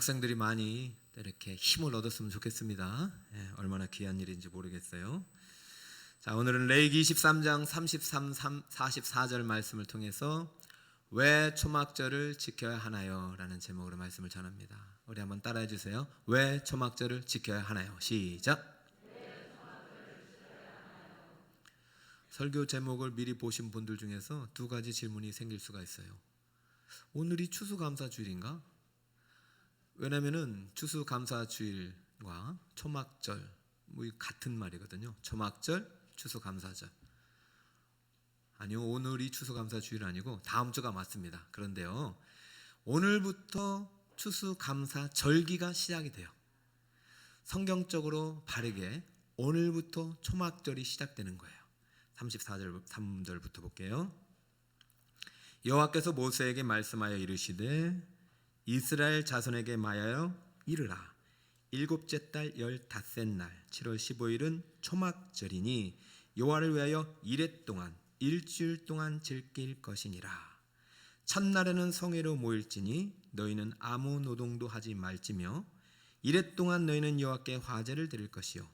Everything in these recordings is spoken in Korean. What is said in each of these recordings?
학생들이 많이 이렇게 힘을 얻었으면 좋겠습니다. 얼마나 귀한 일인지 모르겠어요. 자, 오늘은 레위기 23장 33, 44절 말씀을 통해서 왜 초막절을 지켜야 하나요? 라는 제목으로 말씀을 전합니다. 우리 한번 따라해 주세요. 왜 초막절을 지켜야 하나요? 시작. 설교 제목을 미리 보신 분들 중에서 두 가지 질문이 생길 수가 있어요. 오늘이 추수감사주일인가? 왜냐면은 추수감사주일과 초막절 같은 말이거든요. 초막절, 추수감사절. 아니요, 오늘이 추수감사주일 아니고 다음 주가 맞습니다. 그런데요, 오늘부터 추수감사절기가 시작이 돼요. 성경적으로 바르게 오늘부터 초막절이 시작되는 거예요. 34절 3절부터 볼게요. 여호와께서 모세에게 말씀하여 이르시되 이스라엘 자손에게 말하여 이르라. 일곱째 달 15날 7월 15일은 초막절이니 여호와를 위하여 이레 동안 일주일 동안 즐길 것이니라. 첫날에는 성회로 모일지니 너희는 아무 노동도 하지 말지며 이레 동안 너희는 여호와께 화제를 드릴 것이요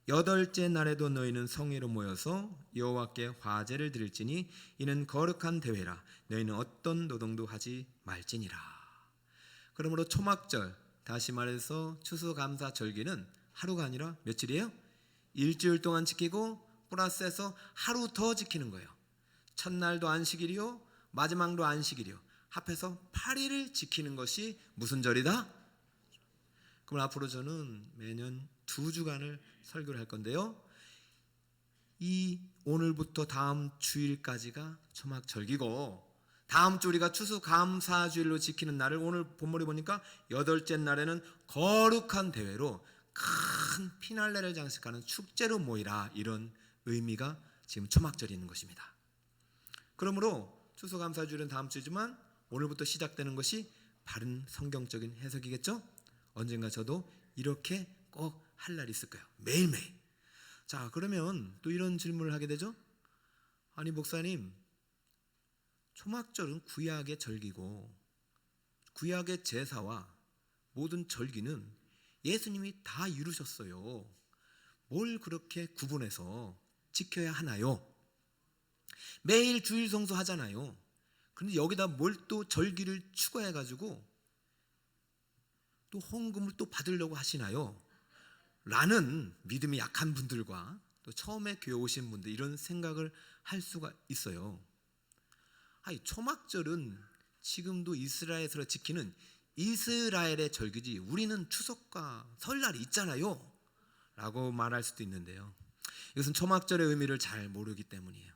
여덟째 날에도 너희는 성회로 모여서 여호와께 화제를 드릴지니 이는 거룩한 대회라. 너희는 어떤 노동도 하지 말지니라. 그러므로 초막절, 다시 말해서 추수감사절기는 하루가 아니라 며칠이에요? 일주일 동안 지키고 플러스해서 하루 더 지키는 거예요. 첫날도 안식일이요, 마지막도 안식일이요. 합해서 8일을 지키는 것이 무슨 절이다? 그럼 앞으로 저는 매년 2주간을 설교를 할 건데요, 이 오늘부터 다음 주일까지가 초막절기고 다음 주 우리가 추수감사주일로 지키는 날을 오늘 본문에 보니까 여덟째 날에는 거룩한 대회로 큰 피날레를 장식하는 축제로 모이라, 이런 의미가 지금 초막절이 있는 것입니다. 그러므로 추수감사주일은 다음 주지만 오늘부터 시작되는 것이 바른 성경적인 해석이겠죠? 언젠가 저도 이렇게 꼭 할 날이 있을 거예요. 매일매일. 자, 그러면 또 이런 질문을 하게 되죠. 아니 목사님, 초막절은 구약의 절기고 구약의 제사와 모든 절기는 예수님이 다 이루셨어요. 뭘 그렇게 구분해서 지켜야 하나요? 매일 주일 성수 하잖아요. 그런데 여기다 뭘 또 절기를 추가해가지고 또 헌금을 또 받으려고 하시나요? 라는 믿음이 약한 분들과 또 처음에 교회 오신 분들, 이런 생각을 할 수가 있어요. 아니, 초막절은 지금도 이스라엘에서 지키는 이스라엘의 절기지 우리는 추석과 설날이 있잖아요 라고 말할 수도 있는데요, 이것은 초막절의 의미를 잘 모르기 때문이에요.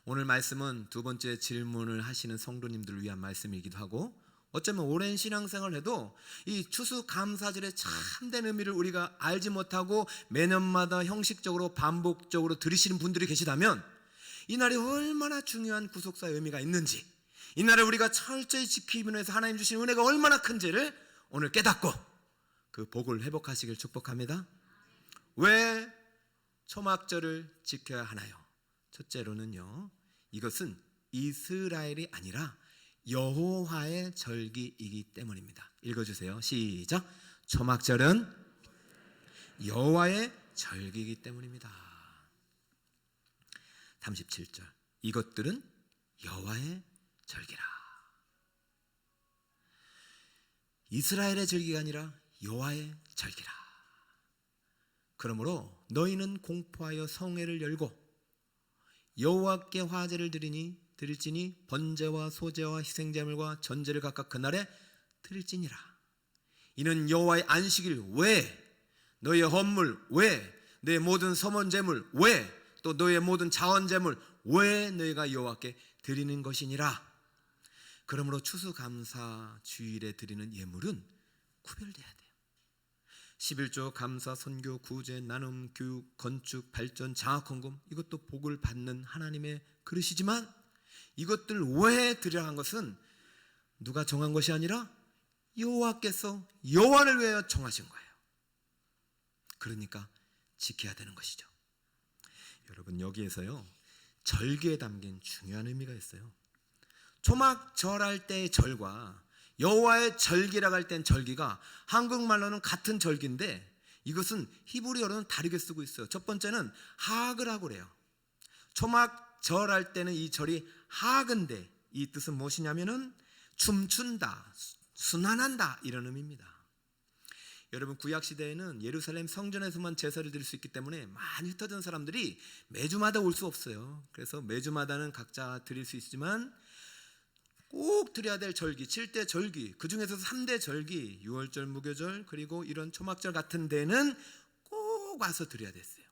오늘 말씀은 두 번째 질문을 하시는 성도님들을 위한 말씀이기도 하고, 어쩌면 오랜 신앙생활을 해도 이 추수감사절의 참된 의미를 우리가 알지 못하고 매년마다 형식적으로 반복적으로 들으시는 분들이 계시다면 이 날이 얼마나 중요한 구속사의 의미가 있는지, 이 날을 우리가 철저히 지키면서 해서 하나님 주신 은혜가 얼마나 큰지를 오늘 깨닫고 그 복을 회복하시길 축복합니다. 왜 초막절을 지켜야 하나요? 첫째로는요, 이것은 이스라엘이 아니라 여호와의 절기이기 때문입니다. 읽어주세요. 시작. 초막절은 여호와의 절기이기 때문입니다. 37절. 이것들은 여호와의 절기라. 이스라엘의 절기가 아니라 여호와의 절기라. 그러므로 너희는 공포하여 성회를 열고 여호와께 화제를 드릴지니 번제와 소제와 희생제물과 전제를 각각 그날에 드릴지니라. 이는 여호와의 안식일 외에 너희의 헌물 외에 너희의 모든 서먼제물 외에 또 너희의 모든 자원제물 외에 너희가 여호와께 드리는 것이니라. 그러므로 추수감사 주일에 드리는 예물은 구별돼야 돼요. 11조, 감사, 선교, 구제, 나눔, 교육, 건축, 발전, 장학헌금, 이것도 복을 받는 하나님의 그릇이지만 이것들 왜 드려야 한 것은 누가 정한 것이 아니라 여호와께서 여호와를 위하여 정하신 거예요. 그러니까 지켜야 되는 것이죠. 여러분, 여기에서요 절기에 담긴 중요한 의미가 있어요. 초막절할 때의 절과 여호와의 절기라고 할 땐 절기가 한국말로는 같은 절기인데 이것은 히브리어로는 다르게 쓰고 있어요. 첫 번째는 하그라고 그래요. 초막절 할 때는 이 절이 하그인데 이 뜻은 무엇이냐면은 춤춘다, 순환한다 이런 의미입니다. 여러분 구약 시대에는 예루살렘 성전에서만 제사를 드릴 수 있기 때문에 많이 흩어진 사람들이 매주마다 올 수 없어요. 그래서 매주마다는 각자 드릴 수 있지만 꼭 드려야 될 절기, 7대 절기, 그 중에서 3대 절기, 유월절, 무교절, 그리고 이런 초막절 같은 데는 꼭 와서 드려야 됐어요.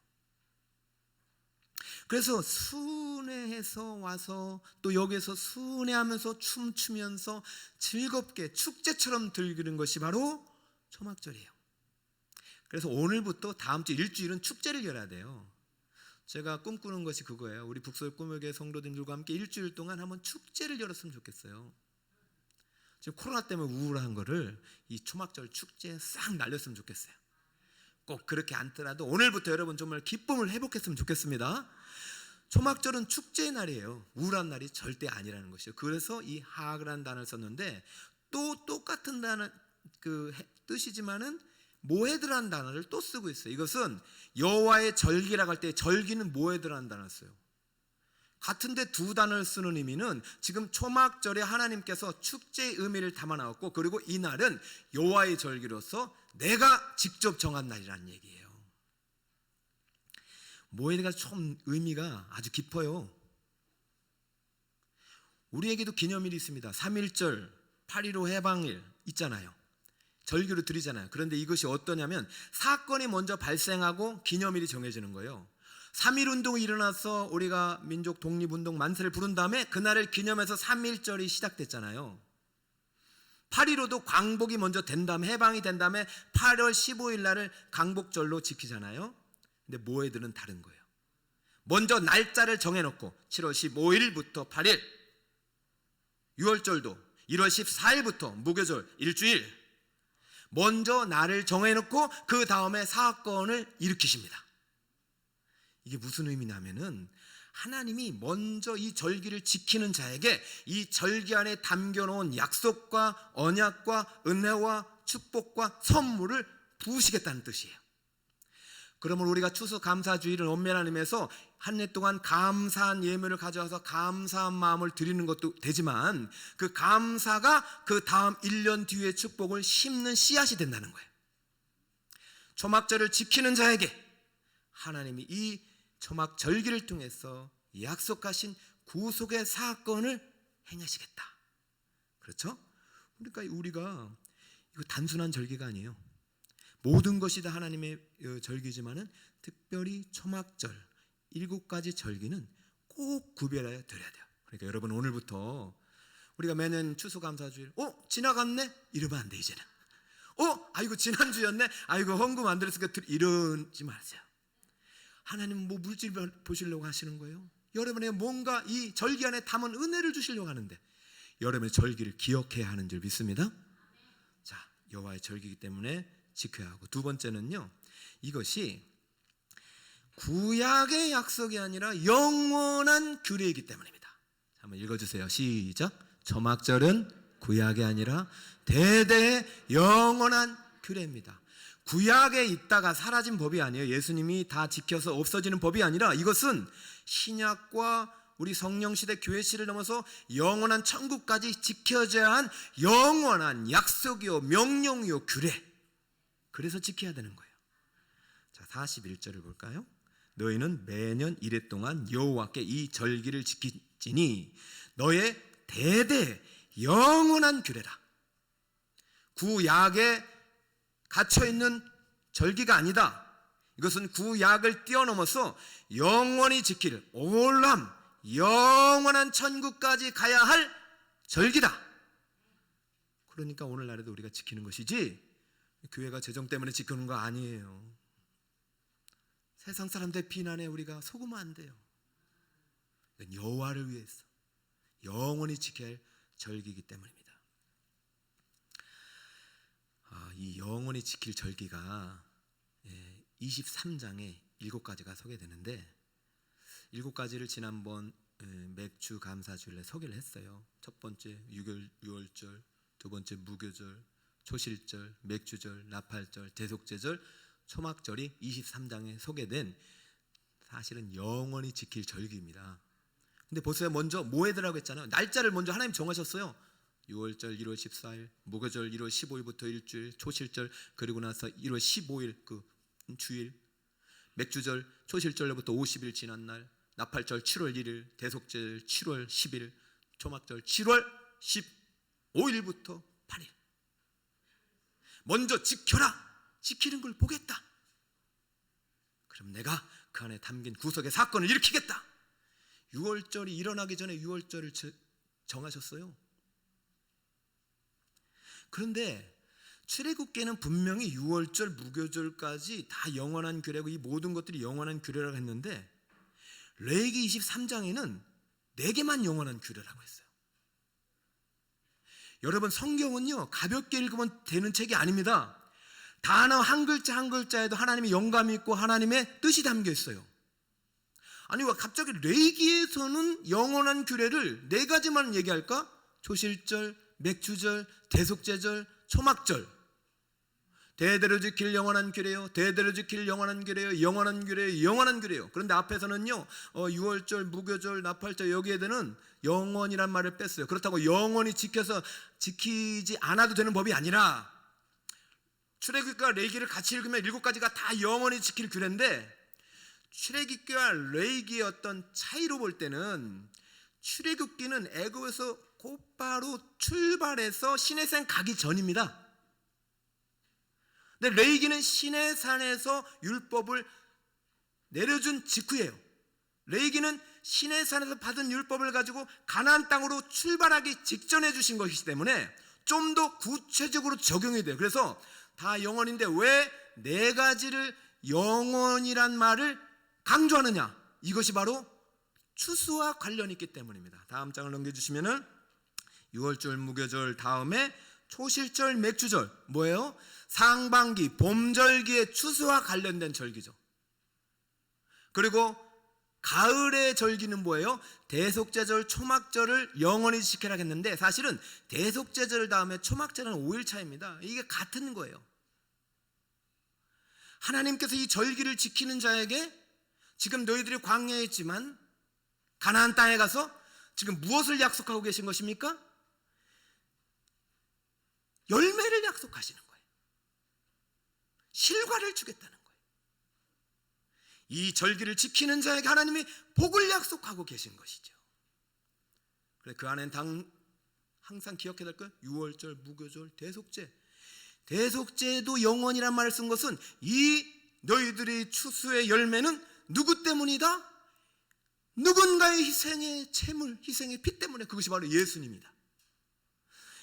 그래서 순회해서 와서 또 여기서 순회하면서 춤추면서 즐겁게 축제처럼 즐기는 것이 바로 초막절이에요. 그래서 오늘부터 다음 주 일주일은 축제를 열어야 돼요. 제가 꿈꾸는 것이 그거예요. 우리 북서울 꿈의 성도님들과 함께 일주일 동안 한번 축제를 열었으면 좋겠어요. 지금 코로나 때문에 우울한 거를 이 초막절 축제에 싹 날렸으면 좋겠어요. 꼭 그렇게 않더라도 오늘부터 여러분 정말 기쁨을 회복했으면 좋겠습니다. 초막절은 축제의 날이에요. 우울한 날이 절대 아니라는 것이에요. 그래서 이 하그라는 단어를 썼는데 또 똑같은 단어 그 뜻이지만은 모헤드라는 단어를 또 쓰고 있어요. 이것은 여호와의 절기라고 할 때 절기는 모헤드라는 단어를 써요. 같은데 두 단어를 쓰는 의미는 지금 초막절에 하나님께서 축제의 의미를 담아 나왔고 그리고 이 날은 여호와의 절기로서 내가 직접 정한 날이라는 얘기예요. 모헤드가 좀 의미가 아주 깊어요. 우리에게도 기념일이 있습니다. 3.1절, 8.15 해방일 있잖아요. 절기로 드리잖아요. 그런데 이것이 어떠냐면 사건이 먼저 발생하고 기념일이 정해지는 거예요. 3.1운동이 일어나서 우리가 민족 독립운동 만세를 부른 다음에 그날을 기념해서 3.1절이 시작됐잖아요. 8.15도 광복이 먼저 된 다음에 해방이 된 다음에 8월 15일 날을 강복절로 지키잖아요. 근데 모헤드는 다른 거예요. 먼저 날짜를 정해놓고 7월 15일부터 8일 6월절도 1월 14일부터 무교절 일주일 먼저 날을 정해놓고 그 다음에 사건을 일으키십니다. 이게 무슨 의미냐면은 하나님이 먼저 이 절기를 지키는 자에게 이 절기 안에 담겨놓은 약속과 언약과 은혜와 축복과 선물을 부으시겠다는 뜻이에요. 그러면 우리가 추수감사주일을 엄밀한 의미에서 한 해 동안 감사한 예물을 가져와서 감사한 마음을 드리는 것도 되지만 그 감사가 그 다음 1년 뒤의 축복을 심는 씨앗이 된다는 거예요. 초막절을 지키는 자에게 하나님이 이 초막절기를 통해서 약속하신 구속의 사건을 행하시겠다. 그렇죠? 그러니까 우리가 이거 단순한 절기가 아니에요. 모든 것이 다 하나님의 절기지만은 특별히 초막절 7가지 절기는 꼭 구별하여 드려야 돼요. 그러니까 여러분 오늘부터 우리가 매년 추수감사주일 지나갔네? 이러면 안 돼. 이제는 아이고 지난주였네? 아이고 헌금 안 드렸으니까 이러지 마세요. 하나님 뭐 물질 보시려고 하시는 거예요? 여러분의 뭔가 이 절기 안에 담은 은혜를 주시려고 하는데 여러분의 절기를 기억해야 하는 줄 믿습니다. 자, 여호와의 절기이기 때문에 지켜야 하고 두 번째는요, 이것이 구약의 약속이 아니라 영원한 규례이기 때문입니다. 한번 읽어주세요. 시작. 초막절은 구약이 아니라 대대의 영원한 규례입니다. 구약에 있다가 사라진 법이 아니에요. 예수님이 다 지켜서 없어지는 법이 아니라 이것은 신약과 우리 성령시대 교회시를 넘어서 영원한 천국까지 지켜져야 한 영원한 약속이요 명령이요 규례. 그래서 지켜야 되는 거예요. 자, 41절을 볼까요? 너희는 매년 이래 동안 여호와께 이 절기를 지키지니 너의 대대 영원한 규례라. 구약에 갇혀있는 절기가 아니다. 이것은 구약을 뛰어넘어서 영원히 지킬 올람 영원한 천국까지 가야 할 절기다. 그러니까 오늘날에도 우리가 지키는 것이지 교회가 재정 때문에 지키는 거 아니에요. 세상 사람들 비난에 우리가 속으면 안 돼요. 여호와를 위해서 영원히 지켜야 할 절기이기 때문입니다. 이 영원히 지킬 절기가 23장에 7가지가 소개되는데 7가지를 지난번 맥주 감사주일에 소개를 했어요. 첫 번째 6월절, 두 번째 무교절, 초실절, 맥주절, 나팔절, 대속제절, 초막절이 23장에 소개된 사실은 영원히 지킬 절기입니다. 근데 보세요. 먼저 모에드라고 했잖아요. 날짜를 먼저 하나님 정하셨어요. 6월절 1월 14일, 무교절 1월 15일부터 일주일, 초실절 그리고 나서 1월 15일 그 주일, 맥주절 초실절로부터 50일 지난 날, 나팔절 7월 1일, 대속절 7월 10일, 초막절 7월 15일부터 8일. 먼저 지켜라. 지키는 걸 보겠다. 그럼 내가 그 안에 담긴 구속의 사건을 일으키겠다. 6월절이 일어나기 전에 6월절을 정하셨어요. 그런데 출애굽기에는 분명히 6월절, 무교절까지 다 영원한 규례고 이 모든 것들이 영원한 규례라고 했는데 레위기 23장에는 4개만 영원한 규례라고 했어요. 여러분, 성경은요 가볍게 읽으면 되는 책이 아닙니다. 단어 한 글자 한 글자에도 하나님의 영감이 있고 하나님의 뜻이 담겨 있어요. 아니 왜 갑자기 레위기에서는 영원한 규례를 4가지만 얘기할까? 초실절, 맥주절, 대속제절, 초막절. 대대로 지킬 영원한 규례요, 대대로 지킬 영원한 규례요, 영원한 규례요, 영원한 규례요. 그런데 앞에서는요 6월절, 무교절, 나팔절 여기에는 영원이란 말을 뺐어요. 그렇다고 영원히 지키지 않아도 되는 법이 아니라 출애굽기와 레위기를 같이 읽으면 7가지가 다 영원히 지킬 규례인데 출애굽기와 레위기의 어떤 차이로 볼 때는 출애굽기는 애굽에서 곧바로 출발해서 시내산 가기 전입니다. 근데 레위기는 시내산에서 율법을 내려준 직후예요. 레위기는 시내산에서 받은 율법을 가지고 가나안 땅으로 출발하기 직전에 주신 것이기 때문에 좀 더 구체적으로 적용이 돼요. 그래서 다 영원인데 왜 4가지를 영원이란 말을 강조하느냐? 이것이 바로 추수와 관련이 있기 때문입니다. 다음 장을 넘겨주시면은 6월절, 무교절 다음에 초실절, 맥주절 뭐예요? 상반기, 봄절기의 추수와 관련된 절기죠. 그리고 가을의 절기는 뭐예요? 대속제절, 초막절을 영원히 지키라 했는데 사실은 대속제절 다음에 초막절은 5일 차입니다. 이게 같은 거예요. 하나님께서 이 절기를 지키는 자에게 지금 너희들이 광야에 있지만 가나안 땅에 가서 지금 무엇을 약속하고 계신 것입니까? 열매를 약속하시는 거예요. 실과를 주겠다는 거예요. 이 절기를 지키는 자에게 하나님이 복을 약속하고 계신 것이죠. 그래 그 안엔 항상 기억해야 될 것 6월절, 무교절, 대속제. 대속제도 영원이란 말을 쓴 것은 이 너희들의 추수의 열매는 누구 때문이다? 누군가의 희생의 채물, 희생의 피 때문에. 그것이 바로 예수님이다.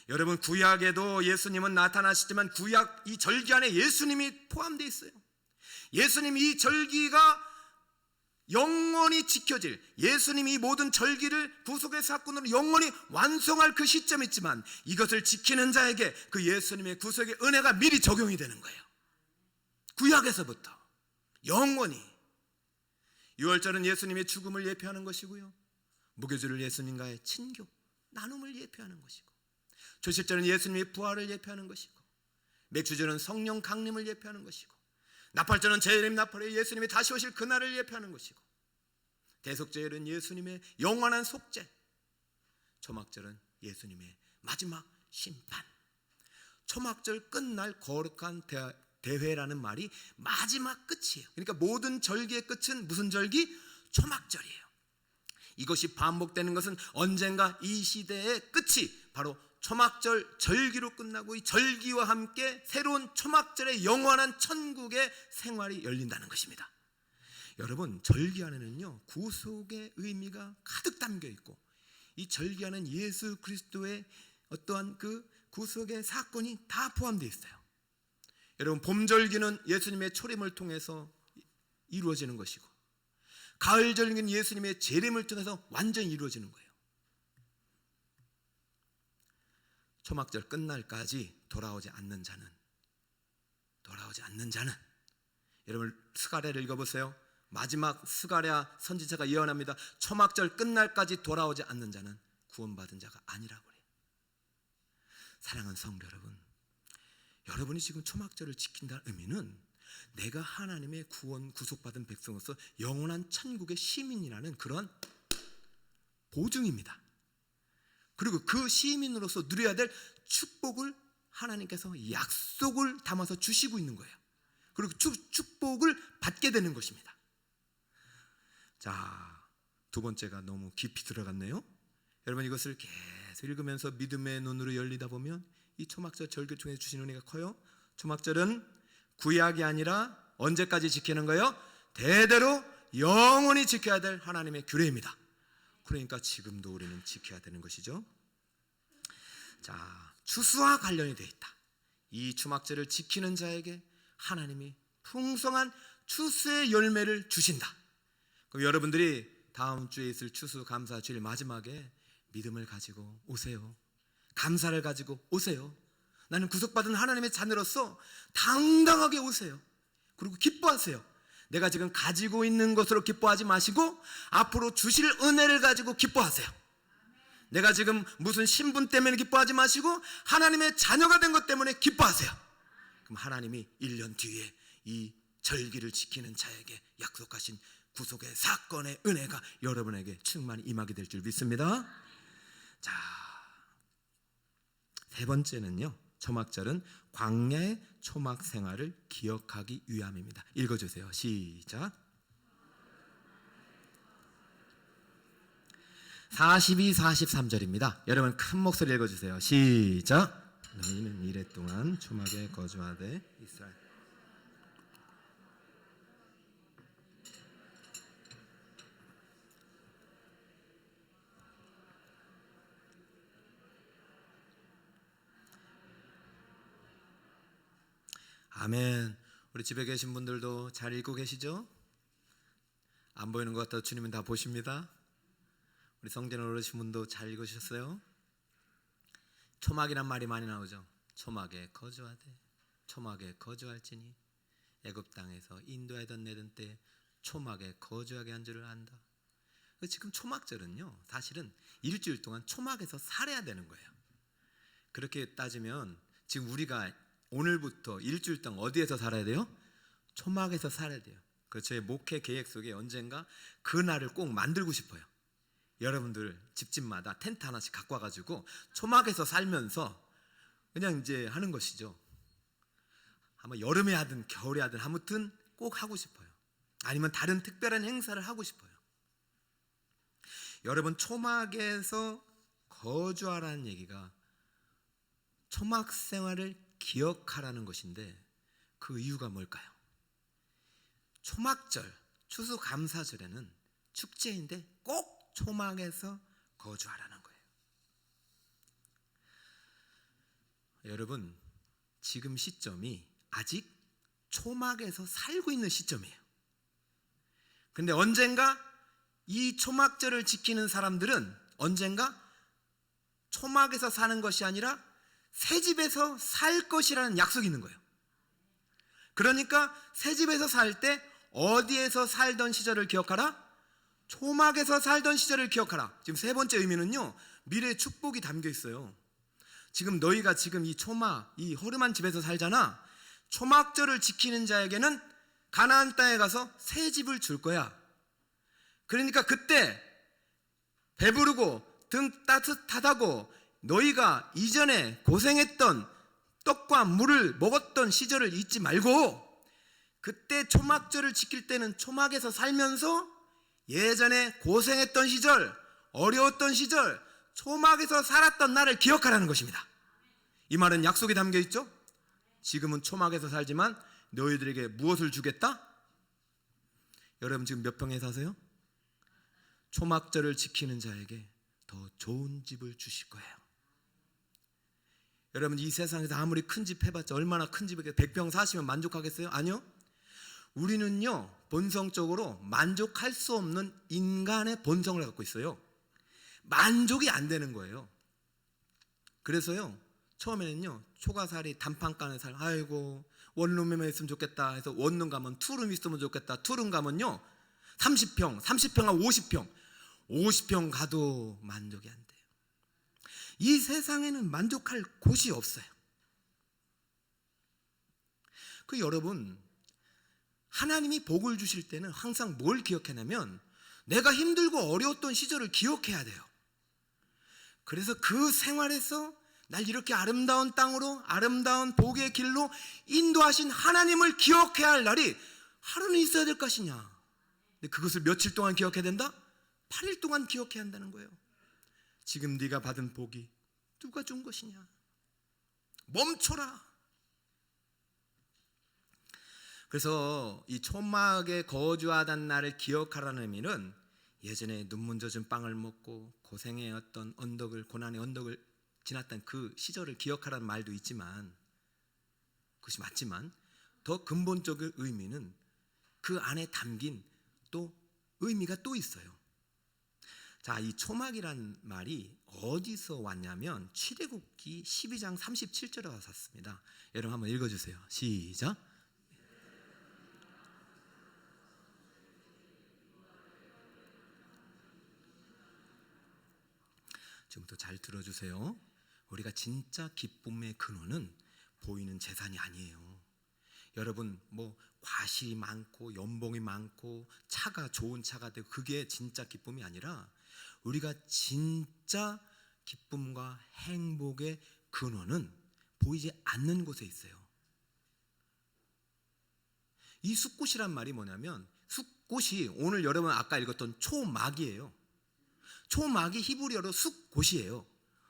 여러분, 구약에도 예수님은 나타나시지만 구약 이 절기 안에 예수님이 포함되어 있어요. 예수님이 이 절기가 영원히 지켜질, 예수님이 이 모든 절기를 구속의 사건으로 영원히 완성할 그 시점이 있지만 이것을 지키는 자에게 그 예수님의 구속의 은혜가 미리 적용이 되는 거예요. 구약에서부터 영원히. 6월절은 예수님의 죽음을 예표하는 것이고요, 무교절은 예수님과의 친교, 나눔을 예표하는 것이고, 초실절은 예수님의 부활을 예표하는 것이고, 맥주절은 성령 강림을 예표하는 것이고, 나팔절은 재림 나팔에 예수님이 다시 오실 그날을 예표하는 것이고, 대속절은 예수님의 영원한 속죄, 초막절은 예수님의 마지막 심판. 초막절 끝날 거룩한 대회라는 말이 마지막 끝이에요. 그러니까 모든 절기의 끝은 무슨 절기? 초막절이에요. 이것이 반복되는 것은 언젠가 이 시대의 끝이 바로 초막절 절기로 끝나고 이 절기와 함께 새로운 초막절의 영원한 천국의 생활이 열린다는 것입니다. 여러분, 절기 안에는요 구속의 의미가 가득 담겨 있고 이 절기 안에는 예수 그리스도의 어떠한 그 구속의 사건이 다 포함되어 있어요. 여러분, 봄절기는 예수님의 초림을 통해서 이루어지는 것이고, 가을절기는 예수님의 재림을 통해서 완전히 이루어지는 거예요. 초막절 끝날까지 돌아오지 않는 자는 여러분 스가랴를 읽어보세요. 마지막 스가랴 선지자가 예언합니다. 초막절 끝날까지 돌아오지 않는 자는 구원받은 자가 아니라고 그래요. 사랑하는 성도 여러분, 여러분이 지금 초막절을 지킨다는 의미는 내가 하나님의 구원 구속받은 백성으로서 영원한 천국의 시민이라는 그런 보증입니다. 그리고 그 시민으로서 누려야 될 축복을 하나님께서 약속을 담아서 주시고 있는 거예요. 그리고 축복을 받게 되는 것입니다. 자, 두 번째가 너무 깊이 들어갔네요. 여러분, 이것을 계속 읽으면서 믿음의 눈으로 열리다 보면 이 초막절 절기 중에 주신 은혜가 커요. 초막절은 구약이 아니라 언제까지 지키는 거예요? 대대로 영원히 지켜야 될 하나님의 규례입니다. 그러니까 지금도 우리는 지켜야 되는 것이죠. 자, 추수와 관련이 되어 있다. 이 초막절을 지키는 자에게 하나님이 풍성한 추수의 열매를 주신다. 그럼 여러분들이 다음 주에 있을 추수감사 주일 마지막에 믿음을 가지고 오세요. 감사를 가지고 오세요. 나는 구속받은 하나님의 자녀로서 당당하게 오세요. 그리고 기뻐하세요. 내가 지금 가지고 있는 것으로 기뻐하지 마시고 앞으로 주실 은혜를 가지고 기뻐하세요. 내가 지금 무슨 신분 때문에 기뻐하지 마시고 하나님의 자녀가 된 것 때문에 기뻐하세요. 그럼 하나님이 1년 뒤에 이 절기를 지키는 자에게 약속하신 구속의 사건의 은혜가 여러분에게 충만히 임하게 될 줄 믿습니다. 자, 세 번째는요, 초막절은 광야의 초막 생활을 기억하기 위함입니다. 읽어주세요. 시작. 42, 43절입니다. 여러분 큰 목소리 읽어주세요. 시작. 너희는 이래 동안 초막에 거주하되 이스라엘. 아멘. 우리 집에 계신 분들도 잘 읽고 계시죠? 안 보이는 것 같아도 주님은 다 보십니다. 우리 성전 어르신 분도 잘 읽으셨어요? 초막이란 말이 많이 나오죠. 초막에 거주하되 초막에 거주할지니 애굽 땅에서 인도하던 내던 때 초막에 거주하게 한 줄을 안다. 지금 초막절은요, 사실은 일주일 동안 초막에서 살아야 되는 거예요. 그렇게 따지면 지금 우리가 오늘부터 일주일 동안 어디에서 살아야 돼요? 초막에서 살아야 돼요. 그 저의 목회 계획 속에 언젠가 그 날을 꼭 만들고 싶어요. 여러분들 집집마다 텐트 하나씩 갖고 와가지고 초막에서 살면서 그냥 이제 하는 것이죠. 아마 여름에 하든 겨울에 하든 아무튼 꼭 하고 싶어요. 아니면 다른 특별한 행사를 하고 싶어요. 여러분, 초막에서 거주하라는 얘기가 초막 생활을 기억하라는 것인데 그 이유가 뭘까요? 초막절, 추수감사절에는 축제인데 꼭 초막에서 거주하라는 거예요. 여러분, 지금 시점이 아직 초막에서 살고 있는 시점이에요. 근데 언젠가 이 초막절을 지키는 사람들은 언젠가 초막에서 사는 것이 아니라 새 집에서 살 것이라는 약속이 있는 거예요. 그러니까 새 집에서 살 때 어디에서 살던 시절을 기억하라? 초막에서 살던 시절을 기억하라. 지금 세 번째 의미는요, 미래의 축복이 담겨 있어요. 지금 너희가 지금 이 초막, 이 허름한 집에서 살잖아. 초막절을 지키는 자에게는 가나안 땅에 가서 새 집을 줄 거야. 그러니까 그때 배부르고 등 따뜻하다고 너희가 이전에 고생했던 떡과 물을 먹었던 시절을 잊지 말고 그때 초막절을 지킬 때는 초막에서 살면서 예전에 고생했던 시절, 어려웠던 시절, 초막에서 살았던 날을 기억하라는 것입니다. 이 말은 약속이 담겨 있죠? 지금은 초막에서 살지만 너희들에게 무엇을 주겠다? 여러분 지금 몇 평에 사세요? 초막절을 지키는 자에게 더 좋은 집을 주실 거예요. 여러분, 이 세상에서 아무리 큰 집 해봤자 얼마나 큰 집에 100평 사시면 만족하겠어요? 아니요. 우리는요, 본성적으로 만족할 수 없는 인간의 본성을 갖고 있어요. 만족이 안 되는 거예요. 그래서요, 처음에는요, 초가살이 단판간에 아이고 원룸에만 있으면 좋겠다 해서 원룸 가면 투룸 있으면 좋겠다. 투룸 가면요 30평, 30평 한 50평 가도 만족이 안 돼요. 이 세상에는 만족할 곳이 없어요. 여러분, 하나님이 복을 주실 때는 항상 뭘 기억해냐면 내가 힘들고 어려웠던 시절을 기억해야 돼요. 그래서 그 생활에서 날 이렇게 아름다운 땅으로, 아름다운 복의 길로 인도하신 하나님을 기억해야 할 날이 하루는 있어야 될 것이냐. 근데 그것을 며칠 동안 기억해야 된다? 8일 동안 기억해야 한다는 거예요. 지금 네가 받은 복이 누가 준 것이냐. 멈춰라. 그래서 이 초막에 거주하던 날을 기억하라는 의미는 예전에 눈물 젖은 빵을 먹고 고생해왔던 언덕을, 고난의 언덕을 지났던 그 시절을 기억하라는 말도 있지만, 그것이 맞지만 더 근본적인 의미는 그 안에 담긴 또 의미가 또 있어요. 자, 이 초막이란 말이 어디서 왔냐면 출애굽기 12장 37절에 왔습니다. 여러분 한번 읽어주세요. 시작. 지금부터 잘 들어주세요. 우리가 진짜 기쁨의 근원은 보이는 재산이 아니에요. 여러분, 과실이 많고 연봉이 많고 차가 좋은 차가 되고 그게 진짜 기쁨이 아니라 우리가 진짜 기쁨과 행복의 근원은 보이지 않는 곳에 있어요. 이 숫꽃이란 말이 뭐냐면, 숫꽃이 오늘 여러분 아까 읽었던 초막이에요. 초막이 히브리어로 숫꽃이에요.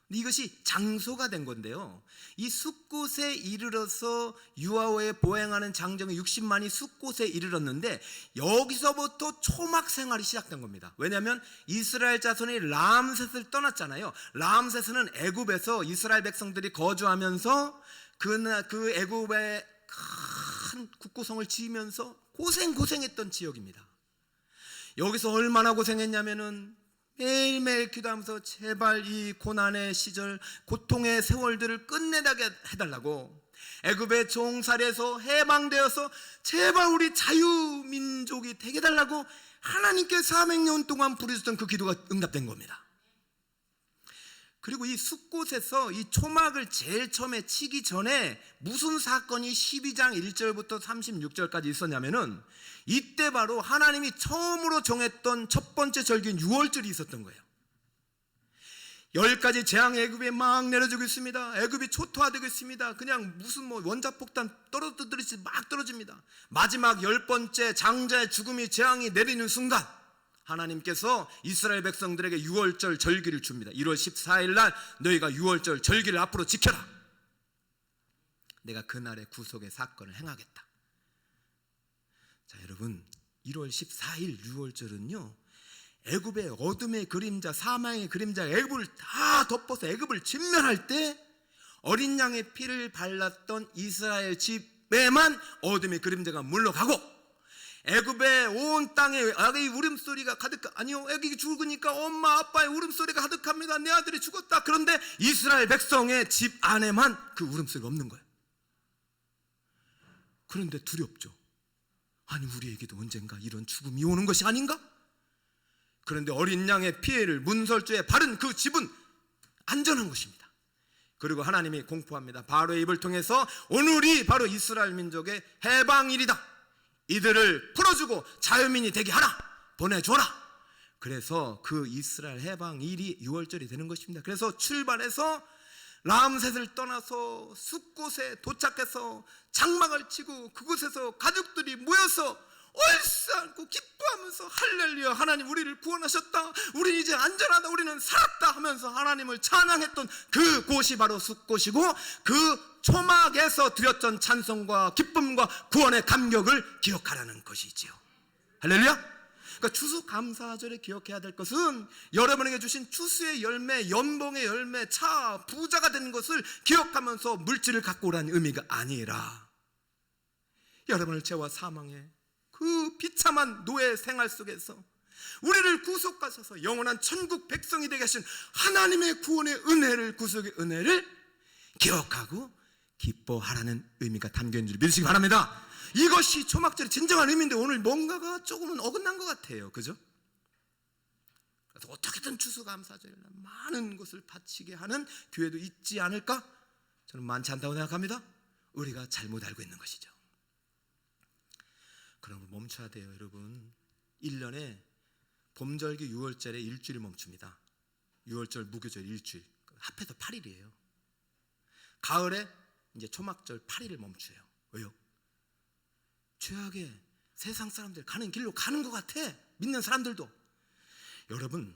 이것이 장소가 된 건데요, 이 숫꽃에 이르러서 유아호에 보행하는 장정의 60만이 숫꽃에 이르렀는데 여기서부터 초막 생활이 시작된 겁니다. 왜냐하면 이스라엘 자손이 람셋을 떠났잖아요. 람셋은 애굽에서 이스라엘 백성들이 거주하면서 그 애굽의 큰 국고성을 지으면서 고생했던 지역입니다. 여기서 얼마나 고생했냐면은 매일매일 기도하면서 제발 이 고난의 시절, 고통의 세월들을 끝내게 해달라고, 애굽의 종살이에서 해방되어서 제발 우리 자유민족이 되게 해달라고 하나님께 400년 동안 부르셨던 그 기도가 응답된 겁니다. 그리고 이 숫꽃에서 이 초막을 제일 처음에 치기 전에 무슨 사건이 12장 1절부터 36절까지 있었냐면은 이때 바로 하나님이 처음으로 정했던 첫 번째 절기인 유월절이 있었던 거예요. 10가지 재앙이 애굽에 막 내려지고 있습니다. 애굽이 초토화되고 있습니다. 그냥 무슨 원자폭탄 떨어뜨리듯이 막 떨어집니다. 마지막 10번째 장자의 죽음이 재앙이 내리는 순간 하나님께서 이스라엘 백성들에게 유월절 절기를 줍니다. 1월 14일 날 너희가 유월절 절기를 앞으로 지켜라. 내가 그날의 구속의 사건을 행하겠다. 자, 여러분, 1월 14일 유월절은요, 애굽의 어둠의 그림자, 사망의 그림자, 애굽을 다 덮어서 애굽을 진멸할 때 어린 양의 피를 발랐던 이스라엘 집에만 어둠의 그림자가 물러가고, 애굽의 온 땅에 아기의 울음소리가 아니요, 애기 죽으니까 엄마 아빠의 울음소리가 가득합니다. 내 아들이 죽었다. 그런데 이스라엘 백성의 집 안에만 그 울음소리가 없는 거예요. 그런데 두렵죠. 아니, 우리에게도 언젠가 이런 죽음이 오는 것이 아닌가? 그런데 어린 양의 피해를 문설주에 바른 그 집은 안전한 것입니다. 그리고 하나님이 공포합니다. 바로의 입을 통해서 오늘이 바로 이스라엘 민족의 해방일이다. 이들을 풀어주고 자유민이 되게 하라, 보내줘라. 그래서 그 이스라엘 해방일이 유월절이 되는 것입니다. 그래서 출발해서 람셋을 떠나서 숫곳에 도착해서 장막을 치고 그곳에서 가족들이 모여서 얼싸안고 기뻐하면서 할렐루야, 하나님 우리를 구원하셨다, 우리 이제 안전하다, 우리는 살았다 하면서 하나님을 찬양했던 그곳이 바로 숫곳이고, 그 초막에서 드렸던 찬송과 기쁨과 구원의 감격을 기억하라는 것이지요. 할렐루야. 그러니까 추수감사절에 기억해야 될 것은 여러분에게 주신 추수의 열매, 연봉의 열매, 차, 부자가 된 것을 기억하면서 물질을 갖고 오라는 의미가 아니라 여러분을 죄와 사망의 그 비참한 노예 생활 속에서 우리를 구속하셔서 영원한 천국 백성이 되게 하신 하나님의 구원의 은혜를, 구속의 은혜를 기억하고 기뻐하라는 의미가 담겨있는 줄 믿으시기 바랍니다. 이것이 초막절의 진정한 의미인데 오늘 뭔가가 조금은 어긋난 것 같아요. 그죠? 그래서 어떻게든 추수감사절 많은 것을 바치게 하는 교회도 있지 않을까? 저는 많지 않다고 생각합니다. 우리가 잘못 알고 있는 것이죠. 그럼 멈춰야 돼요, 여러분. 1년에 봄절기 6월절에 일주일 멈춥니다. 6월절 무교절 일주일, 합해서 8일이에요. 가을에 이제 초막절 8일을 멈춰요. 왜요? 죄악에 세상 사람들 가는 길로 가는 것 같아, 믿는 사람들도. 여러분,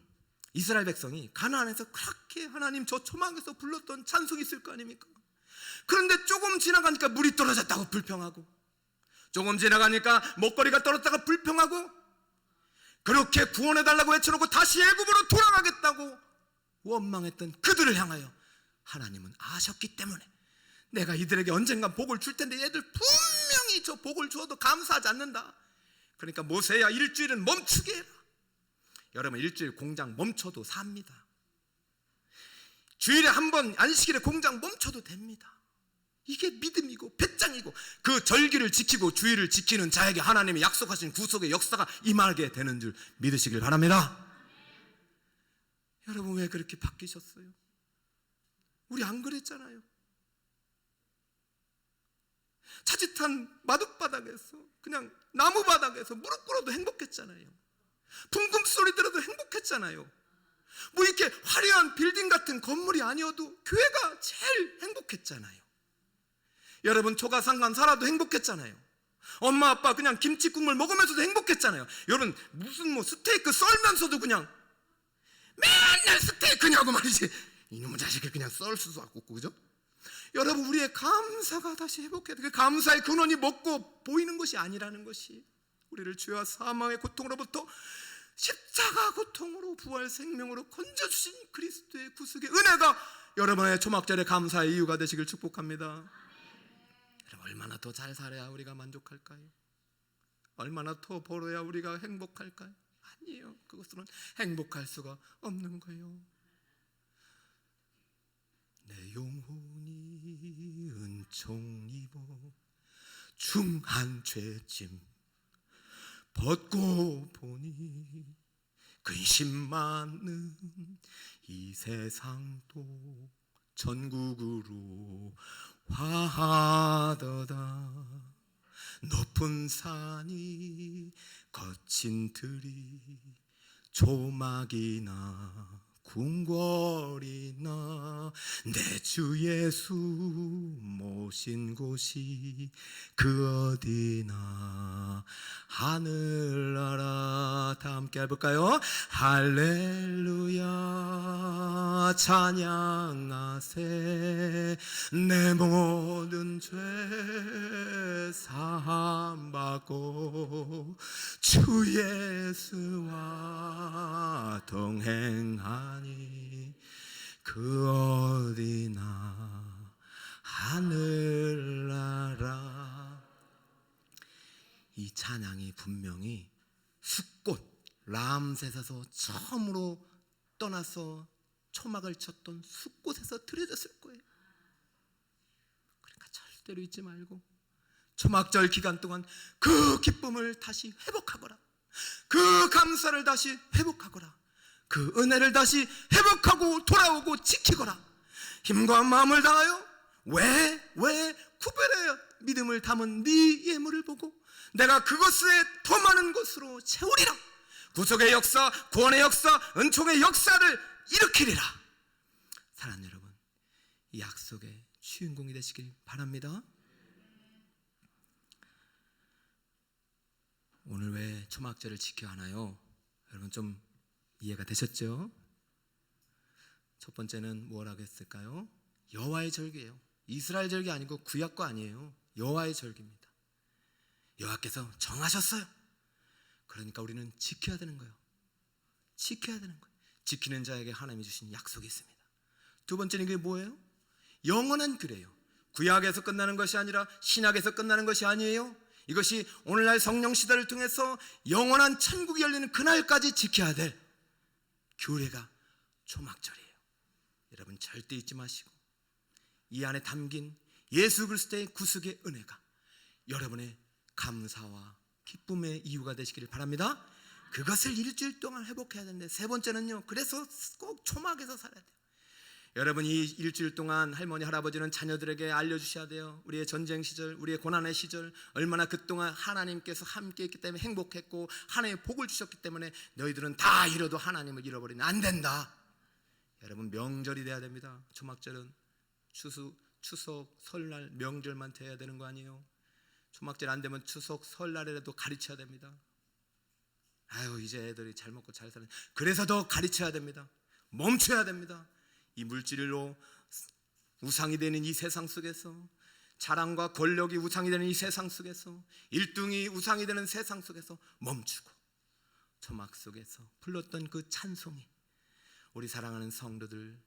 이스라엘 백성이 가나안에서 그렇게 하나님 저 초막에서 불렀던 찬송이 있을 거 아닙니까? 그런데 조금 지나가니까 물이 떨어졌다고 불평하고, 조금 지나가니까 먹거리가 떨어졌다가 불평하고, 그렇게 구원해달라고 외쳐놓고 다시 애굽으로 돌아가겠다고 원망했던 그들을 향하여 하나님은 아셨기 때문에 내가 이들에게 언젠가 복을 줄 텐데 얘들 분명히 저 복을 주어도 감사하지 않는다. 그러니까 모세야, 일주일은 멈추게 해라. 여러분, 일주일 공장 멈춰도 삽니다. 주일에 한 번 안식일에 공장 멈춰도 됩니다. 이게 믿음이고 배짱이고, 그 절기를 지키고 주일을 지키는 자에게 하나님이 약속하신 구속의 역사가 임하게 되는 줄 믿으시길 바랍니다. 여러분, 왜 그렇게 바뀌셨어요? 우리 안 그랬잖아요. 차짓한 마룻바닥에서, 그냥 나무바닥에서 무릎 꿇어도 행복했잖아요. 풍금 소리 들어도 행복했잖아요. 뭐 이렇게 화려한 빌딩 같은 건물이 아니어도 교회가 제일 행복했잖아요. 여러분, 초가상간 살아도 행복했잖아요. 엄마 아빠 그냥 김치국물 먹으면서도 행복했잖아요. 여러분, 무슨 뭐 스테이크 썰면서도 그냥 맨날 스테이크냐고 말이지, 이놈의 자식을 그냥 썰 수도 없고, 그죠? 여러분, 우리의 감사가 다시 회복해야 돼. 그 감사의 근원이 먹고 보이는 것이 아니라는 것이, 우리를 죄와 사망의 고통으로부터 십자가 고통으로 부활 생명으로 건져주신 그리스도의 구속의 은혜가 여러분의 초막절의 감사의 이유가 되시길 축복합니다. 여러분, 얼마나 더 잘 살아야 우리가 만족할까요? 얼마나 더 벌어야 우리가 행복할까요? 아니에요. 그것으로는 행복할 수가 없는 거예요. 내 영혼이 은총 입어 중한 죄짐 벗고 보니 근심 많은 이 세상도 전국으로 화하도다. 높은 산이 거친 들이 조막이나 궁궐이나 내 주 예수 모신 곳이 그 어디나 하늘나라. 다 함께 해볼까요? 할렐루야 찬양하세. 내 모든 죄 사함받고 주 예수와 동행하니 그 어디나 하늘나라. 이 찬양이 분명히 숫꽃 람셋에서 처음으로 떠나서 초막을 쳤던 숫꽃에서 들려졌을 거예요. 그러니까 절대로 잊지 말고 초막절 기간 동안 그 기쁨을 다시 회복하거라, 그 감사를 다시 회복하거라, 그 은혜를 다시 회복하고 돌아오고 지키거라. 힘과 마음을 다하여 왜 구별의 믿음을 담은 네 예물을 보고 내가 그것에 더 많은 것으로 채우리라. 구속의 역사, 구원의 역사, 은총의 역사를 일으키리라. 사랑하는 여러분, 이 약속의 주인공이 되시길 바랍니다. 오늘 왜 초막절을 지켜야 하나요? 여러분, 좀 이해가 되셨죠? 첫 번째는 뭐라고 했을까요? 여호와의 절기예요. 이스라엘 절기 아니고 구약 거 아니에요. 여호와의 절기입니다. 여호와께서 정하셨어요. 그러니까 우리는 지켜야 되는 거예요. 지켜야 되는 거예요. 지키는 자에게 하나님이 주신 약속이 있습니다. 두 번째는 그게 뭐예요? 영원한 규례예요. 구약에서 끝나는 것이 아니라 신약에서 끝나는 것이 아니에요. 이것이 오늘날 성령 시대를 통해서 영원한 천국이 열리는 그날까지 지켜야 될 규례가 초막절이에요. 여러분, 절대 잊지 마시고 이 안에 담긴 예수 그리스도의 구속의 은혜가 여러분의 감사와 기쁨의 이유가 되시기를 바랍니다. 그것을 일주일 동안 회복해야 되는데, 세 번째는요, 그래서 꼭 초막에서 살아야 돼요. 여러분, 이 일주일 동안 할머니 할아버지는 자녀들에게 알려주셔야 돼요. 우리의 전쟁 시절, 우리의 고난의 시절, 얼마나 그동안 하나님께서 함께 있기 때문에 행복했고 하나님의 복을 주셨기 때문에 너희들은 다 잃어도 하나님을 잃어버리면 안 된다. 여러분, 명절이 돼야 됩니다. 초막절은 추석, 설날, 명절만 돼야 되는 거 아니에요? 초막절 안 되면 추석, 설날이라도 가르쳐야 됩니다. 아유, 이제 애들이 잘 먹고 잘 사는, 그래서 더 가르쳐야 됩니다. 멈춰야 됩니다. 이 물질로 우상이 되는 이 세상 속에서, 자랑과 권력이 우상이 되는 이 세상 속에서, 1등이 우상이 되는 세상 속에서 멈추고 초막 속에서 불렀던 그 찬송이 우리 사랑하는 성도들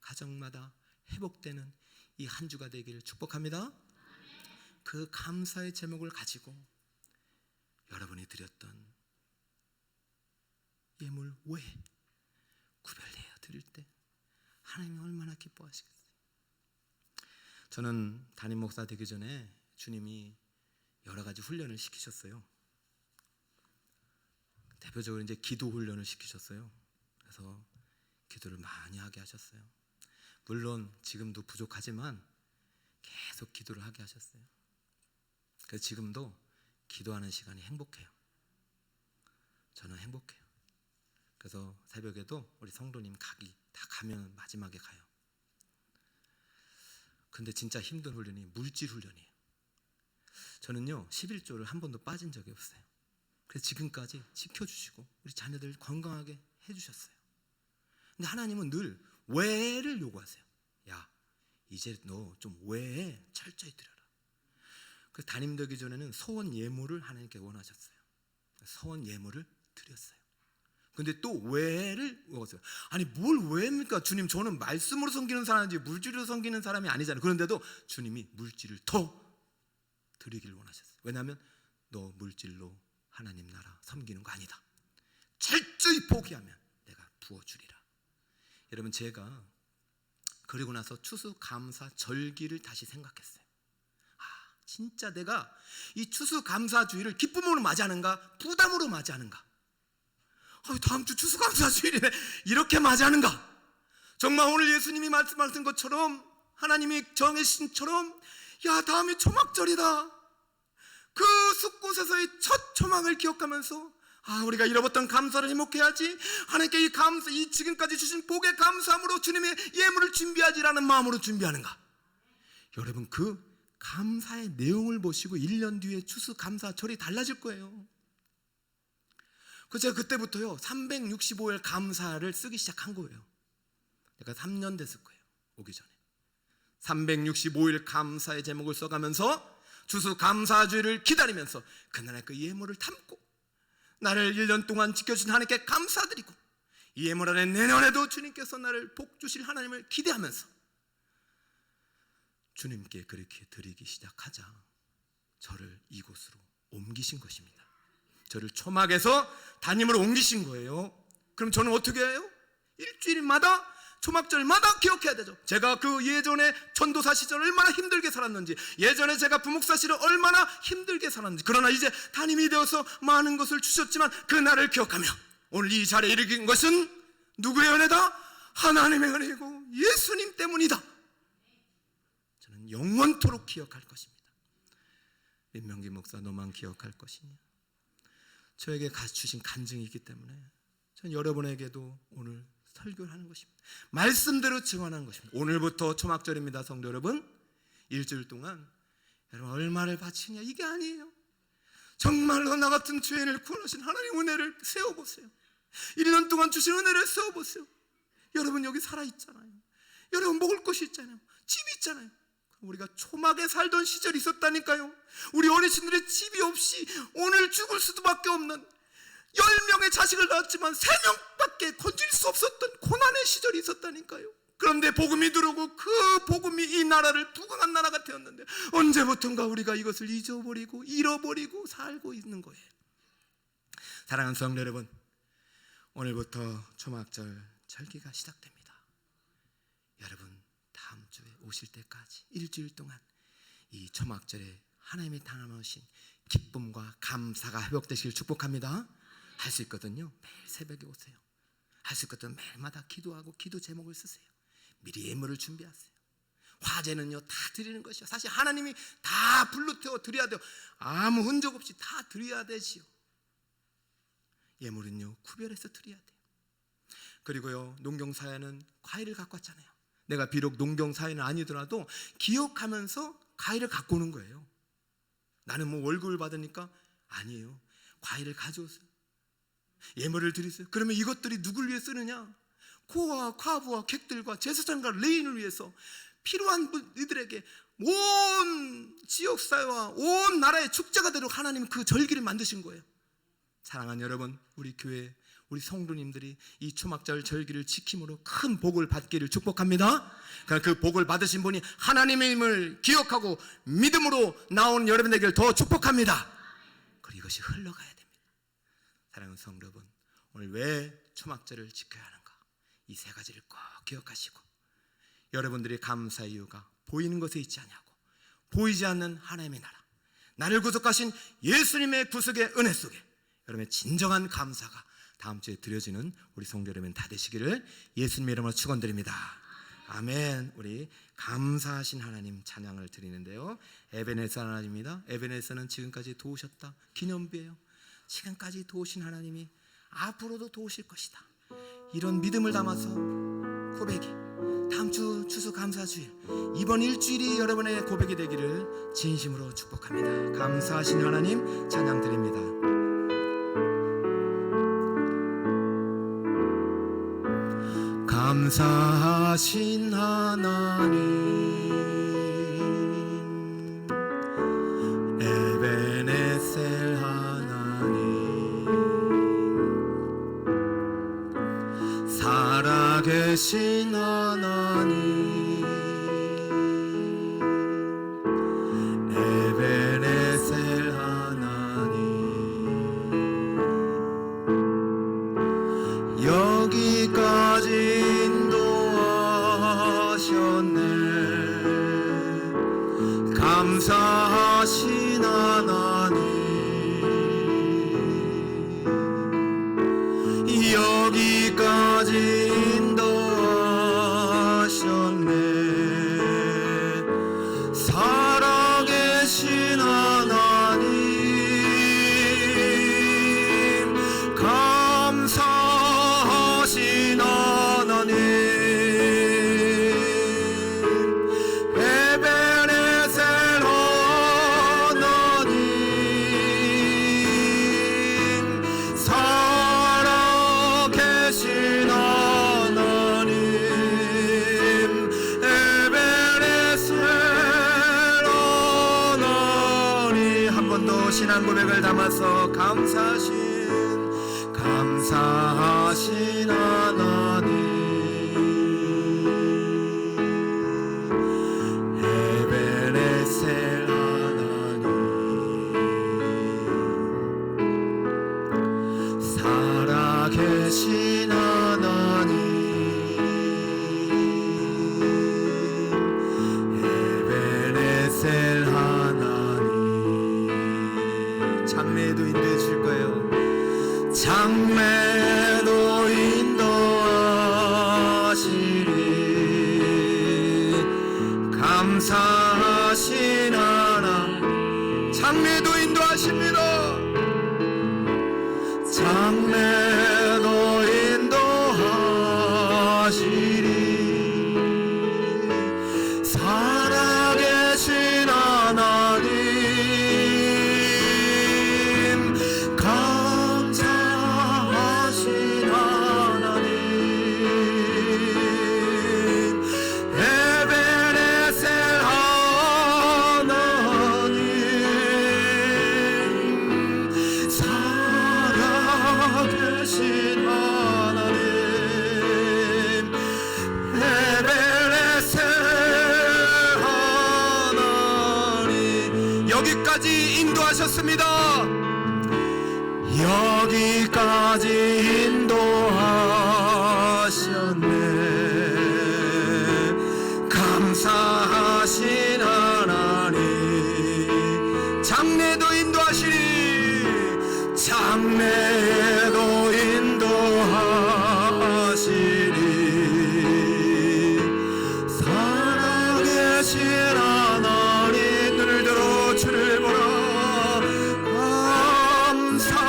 가정마다 회복되는 이 한 주가 되기를 축복합니다. 그 감사의 제목을 가지고 여러분이 드렸던 예물 외에 구별되어 드릴 때 하나님이 얼마나 기뻐하시겠어요. 저는 담임 목사 되기 전에 주님이 여러 가지 훈련을 시키셨어요. 대표적으로 이제 기도 훈련을 시키셨어요. 그래서 기도를 많이 하게 하셨어요. 물론 지금도 부족하지만 계속 기도를 하게 하셨어요. 그래서 지금도 기도하는 시간이 행복해요. 저는 행복해요. 그래서 새벽에도 우리 성도님 다 가면 마지막에 가요. 근데 진짜 힘든 훈련이 물질 훈련이에요. 저는요 11조를 한 번도 빠진 적이 없어요. 그래서 지금까지 지켜주시고 우리 자녀들 건강하게 해주셨어요. 근데 하나님은 늘 외를 요구하세요. 야, 이제 너 좀 외에 철저히 드려라. 그래서 담임 되기 전에는 소원 예물을 하나님께 원하셨어요. 소원 예물을 드렸어요. 근데 또 외를 먹었어요. 아니 뭘 외입니까? 주님, 저는 말씀으로 섬기는 사람이지 물질로 섬기는 사람이 아니잖아요. 그런데도 주님이 물질을 더 드리기를 원하셨어요. 왜냐하면 너 물질로 하나님 나라 섬기는 거 아니다. 철저히 포기하면 내가 부어주리라. 여러분, 제가 그리고 나서 추수감사 절기를 다시 생각했어요. 진짜 내가 이 추수감사주의를 기쁨으로 맞이하는가 부담으로 맞이하는가? 다음 주 추수감사주일이네, 이렇게 맞이하는가? 정말 오늘 예수님이 말씀하신 것처럼, 하나님이 정해신 처럼, 야, 다음이 초막절이다. 그 숲곳에서의 첫 초막을 기억하면서 우리가 잃어버렸던 감사를 회복해야지, 하나님께 이 지금까지 주신 복에 감사함으로 주님의 예물을 준비하지라는 마음으로 준비하는가? 여러분, 그 감사의 내용을 보시고 1년 뒤에 추수감사절이 달라질 거예요. 그래서 제가 그때부터요 365일 감사를 쓰기 시작한 거예요. 내가 3년 됐을 거예요, 오기 전에. 365일 감사의 제목을 써가면서 추수감사주의를 기다리면서 그날의 그 예물을 담고 나를 1년 동안 지켜주신 하나님께 감사드리고, 이 예물 안에 내년에도 주님께서 나를 복 주실 하나님을 기대하면서 주님께 그렇게 드리기 시작하자 저를 이곳으로 옮기신 것입니다. 저를 초막에서 담임으로 옮기신 거예요. 그럼 저는 어떻게 해요? 일주일마다 초막절마다 기억해야 되죠. 제가 그 예전에 전도사 시절 얼마나 힘들게 살았는지, 예전에 제가 부목사 시절 얼마나 힘들게 살았는지, 그러나 이제 담임이 되어서 많은 것을 주셨지만 그날을 기억하며 오늘 이 자리에 이르긴 것은 누구의 은혜다? 하나님의 은혜이고 예수님 때문이다. 저는 영원토록 기억할 것입니다. 민명기 목사, 너만 기억할 것이냐? 저에게 주신 간증이 있기 때문에 저는 여러분에게도 오늘 설교를 하는 것입니다. 말씀대로 증언하는 것입니다. 오늘부터 초막절입니다. 성도 여러분, 일주일 동안 여러분 얼마를 바치냐, 이게 아니에요. 정말로 나 같은 죄인을 구원하신 하나님의 은혜를 세워보세요. 1년 동안 주신 은혜를 세워보세요. 여러분 여기 살아있잖아요. 여러분 먹을 것이 있잖아요. 집이 있잖아요. 우리가 초막에 살던 시절이 있었다니까요. 우리 어르신들의 집이 없이 오늘 죽을 수밖에 없는, 10명의 자식을 낳았지만 3명밖에 건질 수 없었던 고난의 시절이 있었다니까요. 그런데 복음이 들어오고 그 복음이 이 나라를 부강한 나라가 되었는데 언제부턴가 우리가 이것을 잊어버리고 잃어버리고 살고 있는 거예요. 사랑하는 성도 여러분, 오늘부터 초막절 절기가 시작됩니다. 여러분 다음 주에 오실 때까지 일주일 동안 이 초막절에 하나님이 당하신 기쁨과 감사가 회복되시길 축복합니다. 할 수 있거든요. 매일 새벽에 오세요. 할 수 있거든 매일마다 기도하고 기도 제목을 쓰세요. 미리 예물을 준비하세요. 화제는요 다 드리는 것이요. 사실 하나님이 다 불로 태워 드려야 돼요. 아무 흔적 없이 다 드려야 되지요. 예물은요 구별해서 드려야 돼요. 그리고요 농경사회는 과일을 갖고 왔잖아요. 내가 비록 농경사회는 아니더라도 기억하면서 과일을 갖고 오는 거예요. 나는 뭐 월급을 받으니까 아니에요. 과일을 가져오세요. 예물을 드리세요. 그러면 이것들이 누굴 위해 쓰느냐? 코와 과부와 객들과 제사장과 레인을 위해서 필요한 이들에게 온 지역사회와 온 나라의 축제가 되도록 하나님은 그 절기를 만드신 거예요. 사랑하는 여러분, 우리 교회 우리 성도님들이 이 초막절 절기를 지킴으로 큰 복을 받기를 축복합니다. 그 복을 받으신 분이 하나님의 힘을 기억하고 믿음으로 나온 여러분에게 더 축복합니다. 그리고 이것이 흘러가야 됩니다. 사랑하는 성도 여러분, 오늘 왜 초막절을 지켜야 하는가? 이 세 가지를 꼭 기억하시고 여러분들이 감사의 이유가 보이는 것에 있지 아니하고 보이지 않는 하나님의 나라, 나를 구속하신 예수님의 구속의 은혜 속에 여러분의 진정한 감사가 다음 주에 드려지는 우리 성도 여러분 다 되시기를 예수님의 이름으로 축원드립니다. 아멘. 우리 감사하신 하나님 찬양을 드리는데요, 에베네서 하나님입니다. 에베네서는 지금까지 도우셨다 기념비예요. 지금까지 도우신 하나님이 앞으로도 도우실 것이다, 이런 믿음을 담아서 고백이 다음 주 추수 감사주일 이번 일주일이 여러분의 고백이 되기를 진심으로 축복합니다. 감사하신 하나님 찬양 드립니다. 감사하신 하나님, 에베네셀 하나님, 살아계신 하나님, 에베네셀 하나님, 여기까지 감사하신 하나님, 여기까지 인도하셨네. 살아계신 하나님, 감사하신 하나님, 신앙 고백을 담아서 감사하신 하나님, 에베네셀 하나님, 살아계신 하나님, 에베네셀 하나님, 장래에도 인도해 줄 거예요. 장래도 인도하시리. 감사하신 하나님, 장래도 인도하십니다. 장래도 인도하시리. 살아계신 하나님, 여기까지 인도하셨습니다. 여기까지 인도하셨네. 감사하신 하나님, 장래도 인도하시리. 장래에도 인도하시리. 살아계신 하나님, 눈을 들어 주를 보라. 감사하시나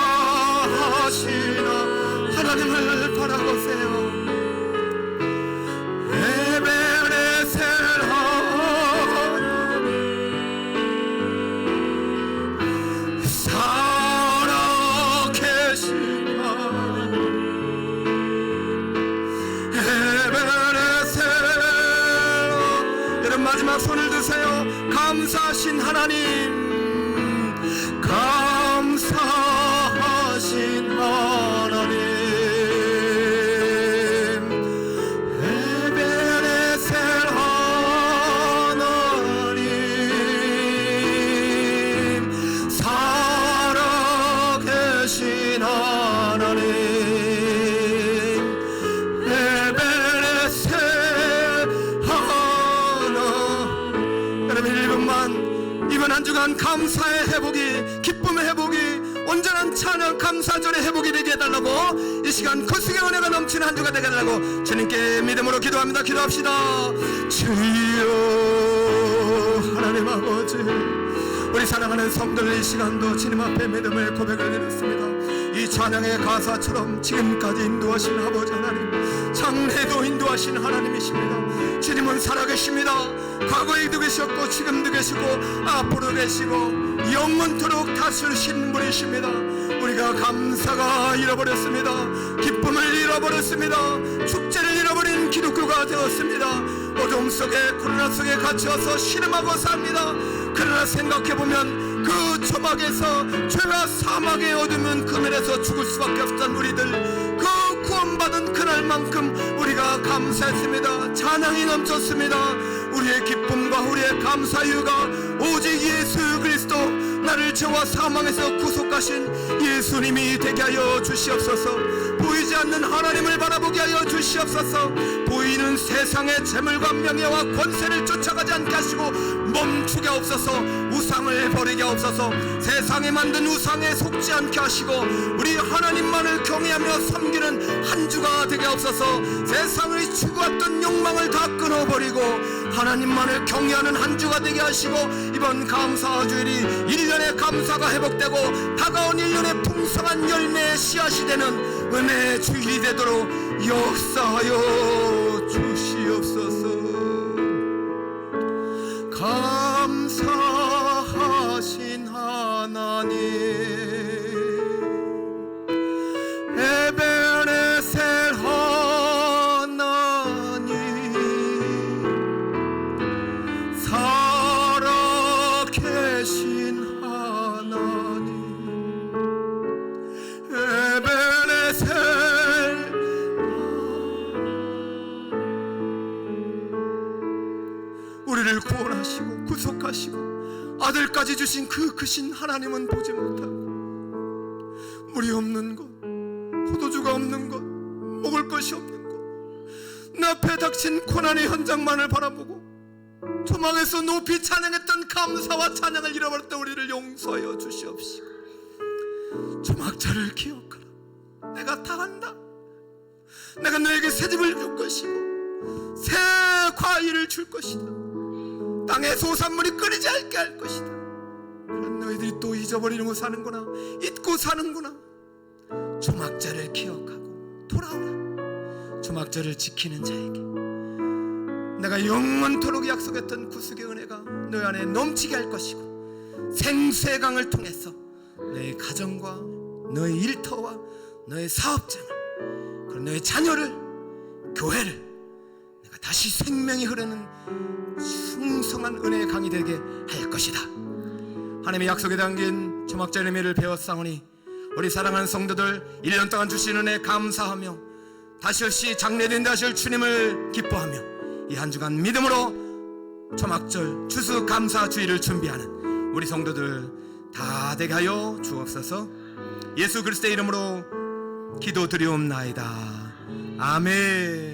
하나님을 바라보세요. 마지막 손을 드세요. 감사하신 하나님, 감사하신 하나님, 에베네셀 하나님, 살아계신 하나님, 에베네셀. 이번 한 주간 감사의 회복이, 기쁨의 회복이, 온전한 찬양 감사절의 회복이 되게 해달라고, 이 시간 구속의 은혜가 넘치는 한 주가 되게 해달라고 주님께 믿음으로 기도합니다. 기도합시다. 주여 하나님 아버지, 우리 사랑하는 성도들 이 시간도 주님 앞에 믿음의 고백을 드렸습니다. 이 찬양의 가사처럼 지금까지 인도하신 아버지 하나님, 장래도 인도하신 하나님이십니다. 주님은 살아계십니다. 과거에도 계셨고 지금도 계시고 앞으로 계시고 영원토록 다스리신 분이십니다. 우리가 감사가 잃어버렸습니다. 기쁨을 잃어버렸습니다. 축제를 잃어버린 기독교가 되었습니다. 어둠 속에, 코로나 속에 갇혀서 신음하고 삽니다. 그러나 생각해보면 그 초막에서, 죄와 사막의 어둠은 그늘에서 죽을 수밖에 없던 우리들, 그 구원받은 그날만큼 우리가 감사했습니다. 찬양이 넘쳤습니다. 우리의 기쁨과 우리의 감사 이유가 오직 예수 그리스도, 나를 죄와 사망에서 구속하신 예수님이 되게 하여 주시옵소서. 보이지 않는 하나님을 바라보게 하여 주시옵소서. 보이는 세상의 재물과 명예와 권세를 쫓아가지 않게 하시고 멈추게 하옵소서. 우상을 버리게 하옵소서. 세상에 만든 우상에 속지 않게 하시고 우리 하나님만을 경외하며 섬기는 한 주가 되게 하옵소서. 세상의 추구했던 욕망을 다 끊어버리고 하나님만을 경외하는 한 주가 되게 하시고, 이번 감사주일이 1년의 감사가 회복되고 다가온 1년의 풍성한 열매의 씨앗이 되는 은혜의 주일이 되도록 역사하여 주시옵소서. 감사하신 하나님, 에베네셀 하나님, 살아계신 하나님, 에베네셀. 우리를 구원하시고 구속하시고 아들까지 주신 그 크신 하나님은 보지 못하고, 물이 없는 것, 포도주가 없는 것, 먹을 것이 없는 것, 내 앞에 닥친 고난의 현장만을 바라보고 조망에서 높이 찬양했던 감사와 찬양을 잃어버렸던 우리를 용서하여 주시옵시고, 조막자를 기억하라. 내가 다 한다. 내가 너에게 새 집을 줄 것이고 새 과일을 줄 것이다. 땅의 소산물이 끓이지 않게 할 것이다. 그런 너희들이 또 잊어버리고 사는구나, 잊고 사는구나. 조막자를 기억하고 돌아오라. 조막자를 지키는 자에게 내가 영원토록 약속했던 구속의 은혜가 너희 안에 넘치게 할 것이고, 생수의 강을 통해서 너희 가정과 너희 일터와 너희 사업장을, 그리고 너희 자녀를, 교회를 내가 다시 생명이 흐르는 풍성한 은혜의 강이 되게 할 것이다. 하나님의 약속에 담긴 조막자의 의미를 배웠사오니 우리 사랑하는 성도들 1년 동안 주신 은혜 감사하며 다시 없이 장래된 다시 주님을 기뻐하며 이 한 주간 믿음으로 초막절 추수 감사 주일을 준비하는 우리 성도들 다 되게 하여 주옵소서. 예수 그리스도의 이름으로 기도드리옵나이다. 아멘.